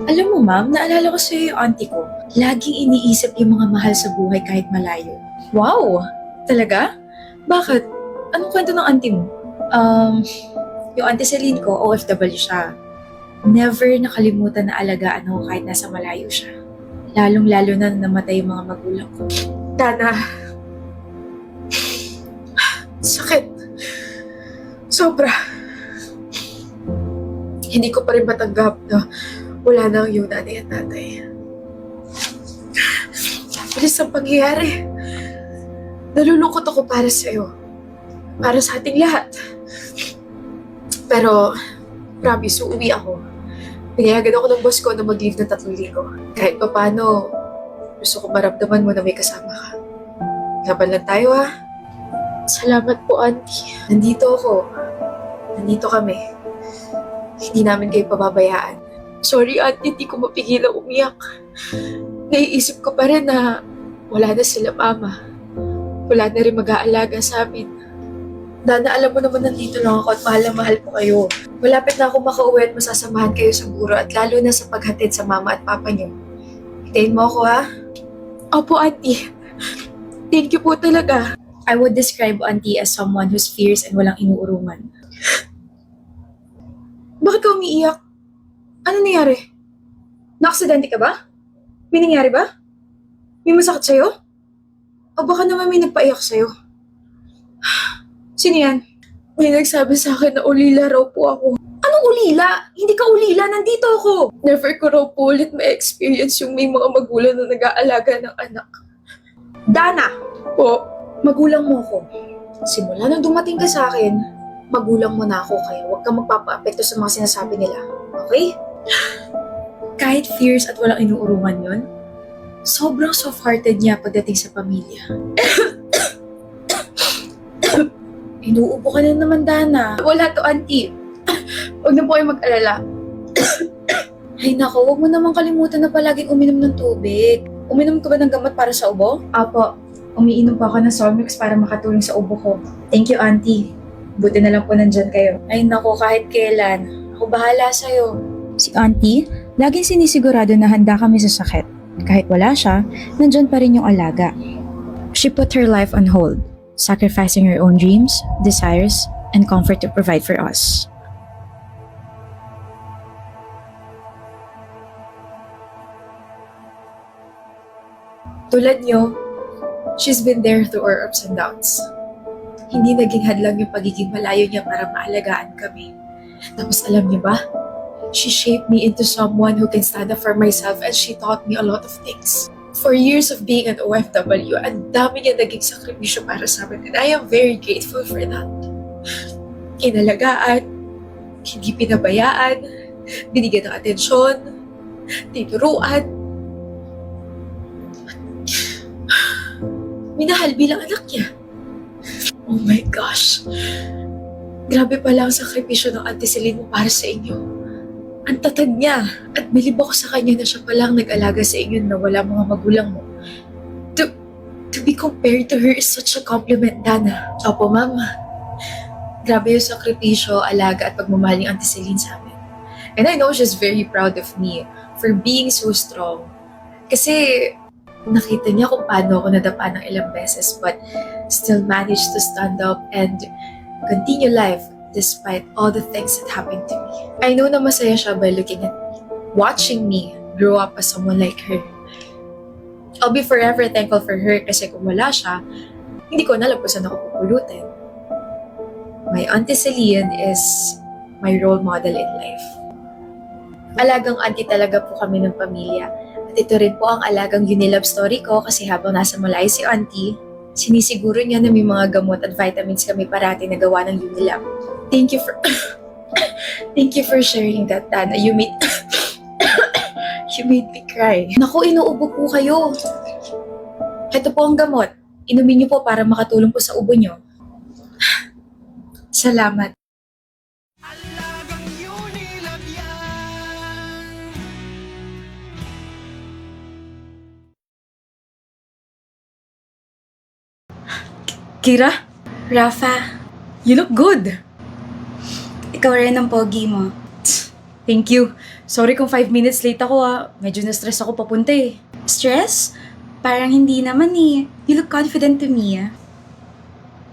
Alam mo ma'am, naalala ko sa'yo yung auntie ko. Laging iniisip yung mga mahal sa buhay kahit malayo. Wow! Talaga? Bakit? Anong kwento ng auntie mo? Um, yung auntie Celine ko, OFW siya. Never nakalimutan na alagaan ako kahit nasa malayo siya. Lalong-lalo na namatay yung mga magulang ko. Dana, sakit. Sobra. Hindi ko pa rin matanggap na wala na ang iyong nanay at tatay. Bilis ang pangyayari. Nalulungkot ako para sa'yo. Para sa ating lahat. Pero, promise, uuwi ako. Pinayagan ako ng boss ko na mag-leave ng 3 linggo. Kahit pa paano, gusto ko maramdaman mo na may kasama ka. Laban lang tayo ha. Salamat po, auntie. Nandito ako. Nandito kami. Hindi namin kayo pababayaan. Sorry, auntie, hindi ko mapigilang umiyak. Naiisip ko pa rin na wala na sila mama. Wala na rin mag-aalaga sa amin. Dana, alam mo naman nandito lang ako at mahal na mahal ko kayo. Malapit na ako makauwi at masasamahan kayo sa buro at lalo na sa paghatid sa mama at papa niyo. Hintayin mo ako ha? Opo, auntie. Thank you po talaga. I would describe auntie as someone who's fierce and walang inuurungan. Bakit ka umiiyak? Ano nangyari? Naaksidente ka ba? May nangyari ba? May masakit sa'yo? O baka naman may nagpaiyak sa'yo? Sino yan? May nagsabi sa akin na ulila raw po ako. Anong ulila? Hindi ka ulila, nandito ako. Never ko raw po ulit may experience yung may mga magulang na nag-aalaga ng anak. Dana! Po, magulang mo ako. Simula nang dumating ka sa akin, magulang mo na ako kaya huwag kang magpapa-apekto sa mga sinasabi nila. Okay? Kahit fierce at walang inuurungan yon, sobrang soft-hearted niya pagdating sa pamilya. Inuubo ka na naman, Dana. Wala to, auntie. Huwag na po kayo mag-alala. Ay nako, huwag mo naman kalimutan na palaging uminom ng tubig. Uminom ka ba ng gamot para sa ubo? Apo, umiinom pa ako ng Solmix para makatulong sa ubo ko. Thank you, auntie. Buti na lang po nandyan kayo. Ay nako, kahit kailan. Ako bahala sa'yo. Si auntie, laging sinisigurado na handa kami sa sakit. Kahit wala siya, nandyan pa rin yung alaga. She put her life on hold, sacrificing her own dreams, desires, and comfort to provide for us. Tulad niyo, she's been there through our ups and downs. Hindi naging hadlang yung pagiging malayo niya para maalagaan kami. Tapos alam niyo ba? She shaped me into someone who can stand up for myself and she taught me a lot of things. For years of being an OFW, ang dami niya naging sakripisyo para sa amin and I am very grateful for that. Kinalagaan, hindi pinabayaan, binigyan ng atensyon, tinuruan, minahal bilang anak niya. Oh my gosh. Grabe pala ang sakripisyo ng Auntie Celine mo para sa inyo. Ang tatag niya. At bilib ako sa kanya na siya palang nag-alaga sa inyo na wala mga magulang mo. To be compared to her is such a compliment, Dana. Opo, ma'am. Grabe yung sakripisyo, alaga at pagmamahal ni Auntie Celine sa amin. And I know she's very proud of me for being so strong. Kasi nakita niya kung paano ako nadapa ng ilang beses but still managed to stand up and continue life despite all the things that happened to me. I know na masaya siya by looking at me, watching me grow up as someone like her. I'll be forever thankful for her kasi kung wala siya, hindi ko na alam kung saan ako pupulutin. My Auntie Celine is my role model in life. Alagang auntie talaga po kami ng pamilya. At ito rin po ang alagang Unilab story ko kasi habang nasa Malay si auntie, sinisiguro niya na may mga gamot at vitamins kami parati na gawa ng Unilab. Thank you for thank you for sharing that, Dana. You made me cry. Naku, inuubo po kayo. Ito po ang gamot. Inumin niyo po para makatulong po sa ubo niyo. Salamat. Kira? Rafa, You look good. ikaw rin ang pogi mo. Thank you. Sorry kung 5 minutes late ako Medyo na-stress ako papunta eh. Stress? Parang hindi naman eh. You look confident to me.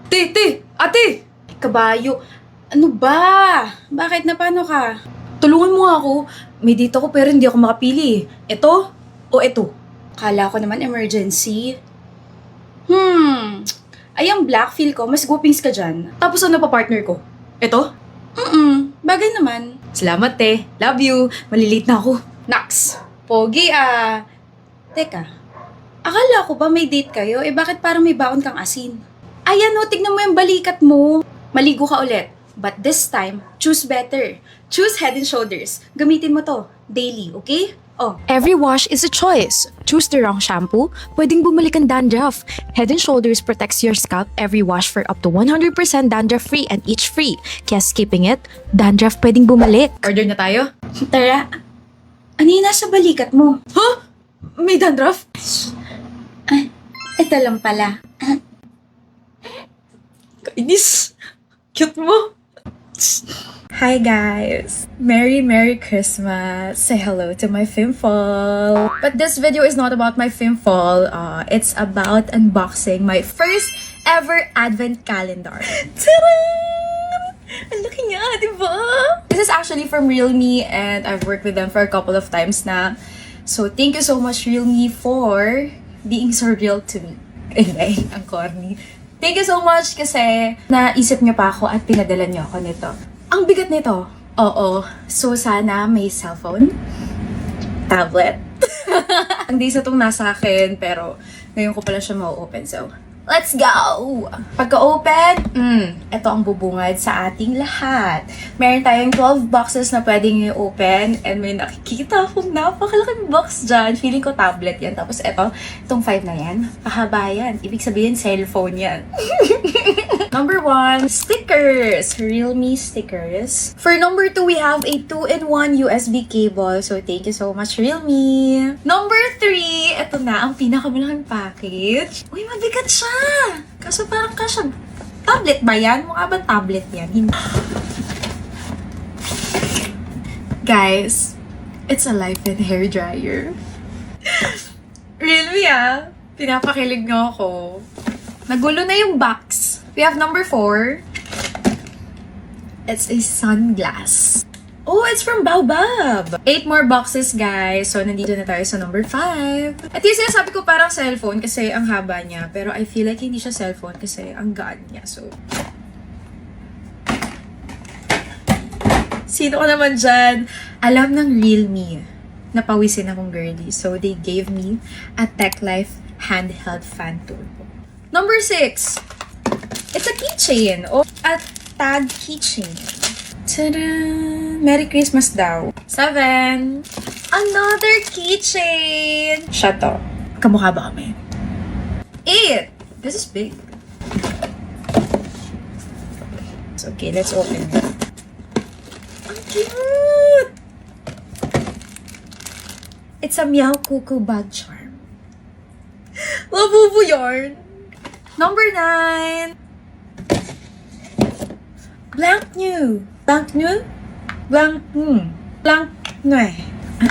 Ate! Kabayo, ano ba? Bakit na paano ka? Tulungan mo nga ako. May date ako pero hindi ako makapili eh. Ito o ito? Kala ko naman emergency. Ay, ang black feel ko, mas gupings ka dyan. Tapos ano pa partner ko? Ito? Bagay naman. Salamat te. Love you. Malilate na ako. Nax, pogi ah. Teka, akala ko ba may date kayo? Bakit parang may baon kang asin? Ayan o, tignan mo yung balikat mo. Maligo ka ulit. But this time, choose better. Choose Head and Shoulders. Gamitin mo to daily, okay? Oh, Every wash is a choice. Choose the wrong shampoo, pwedeng bumalik ang dandruff. Head and Shoulders protects your scalp every wash for up to 100% dandruff-free and itch-free. Kaya skipping it, dandruff pwedeng bumalik. Order na tayo? tara. Ano yung nasa balikat mo? May dandruff? Ito lang pala. Kainis. Cute mo. Hi guys! Merry Christmas! Say hello to my FimFall! But this video is not about my FimFall. It's about unboxing my first ever advent calendar. Tadaan! Ang laki niya, di ba? This is actually from Realme and I've worked with them for a couple of times na. So thank you so much Realme for being so real to me. Ay, ang corny. Thank you so much kasi naisip niyo pa ako at pinadala niyo ako nito. Ang bigat nito. Oo. So, sana may cellphone, tablet. Ang days na itong nasa akin, pero ngayon ko pala siya ma-open. So, let's go! Pagka-open, ito ang bubungad sa ating lahat. Meron tayong 12 boxes na pwedeng i-open and may nakikita akong napakalaking box dyan. Feeling ko tablet yan. Tapos itong 5 na yan, pahaba yan. Ibig sabihin, cellphone yan. Number 1, stickers. Realme stickers. For number 2, we have a 2-in-1 USB cable. So, thank you so much, Realme. Number 3, ito na ang pinakamalaking package. Uy, mabigat siya. Kaso parang kasya. Tablet ba yan? Mukha ba tablet yan? Hindi. Guys, it's a life and hair dryer. Realme pinapakilig niyo ako. Nagulo na yung box. We have number 4. It's a sunglass. Oh, it's from Baobab. 8 more boxes, guys. So, nandito na tayo sa number 5. At yung sinasabi ko parang cellphone kasi ang haba niya. Pero I feel like hindi siya cellphone kasi ang gaan niya. So, sino ko naman dyan? Alam ng Realme. Napawisin akong girly. So, they gave me a Tech Life handheld fan tool. Number 6. It's a keychain. O, a tag keychain. Tadaan! Merry Christmas daw. 7. Another keychain! Siya to. Kamukha ba kami? 8. This is big. So, okay, let's open it. Ang cute! It's a Meow Cuckoo bag charm. Labubo yarn! Number 9. Blank new. Blank new? Blank new.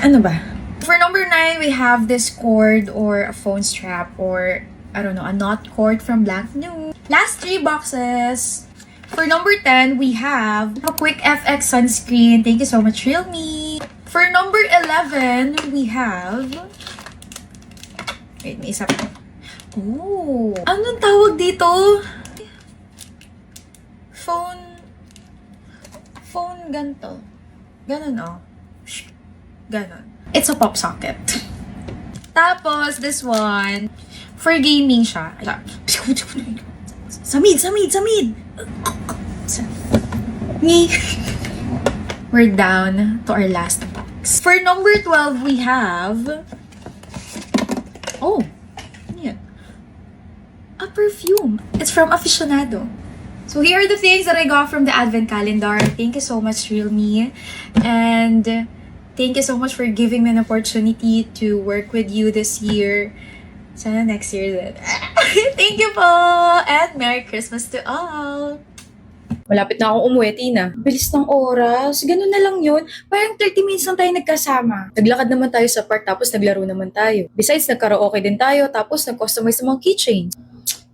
Ano ba? For number 9, we have this cord or a phone strap or, I don't know, a knot cord from Blank New. Last 3 boxes. For number 10, we have a Quick FX sunscreen. Thank you so much, Realme. For number 11, we have... Wait, may isa pa. Oh! Anong tawag dito? Phone ganito. Ganon, oh. Ganon. It's a pop socket. Tapos, this one, for gaming siya. Samid! We're down to our last box. For number 12, we have... Oh! Ano yan? A perfume. It's from Aficionado. So here are the things that I got from the Advent calendar. Thank you so much, Realme. And thank you so much for giving me an opportunity to work with you this year. Sana next year din. Thank you po! And Merry Christmas to all! Malapit na akong umuwi, Tina. Bilis ng oras. Ganun na lang yun. Parang 30 minutes lang tayo nagkasama. Naglakad naman tayo sa park tapos naglaro naman tayo. Besides, nagkaraoke din tayo tapos nag-customize ng mga keychains.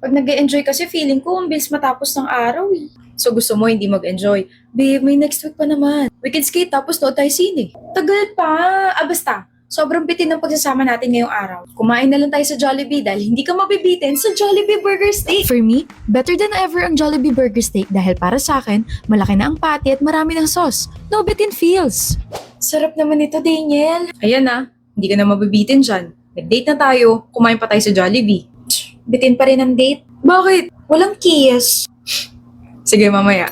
Pag nag-enjoy kasi feeling ko, ang bilis matapos ng araw eh. So gusto mo hindi mag-enjoy. Babe, may next week pa naman. We can skate tapos nood tayo sine. Tagal pa. Basta. Sobrang bitin ng pagsasama natin ngayong araw. Kumain na lang tayo sa Jollibee dahil hindi ka mabibitin sa Jollibee Burger Steak. For me, better than ever ang Jollibee Burger Steak dahil para sa akin, malaki na ang patty at marami ng sauce. No bitin feels. Sarap naman ito, Daniel. Ayan na, hindi ka na mabibitin dyan. Nag-date na tayo, kumain pa tayo sa Jollibee. Bitin pa rin ang date. Bakit? Walang kiss. Sige, mamaya.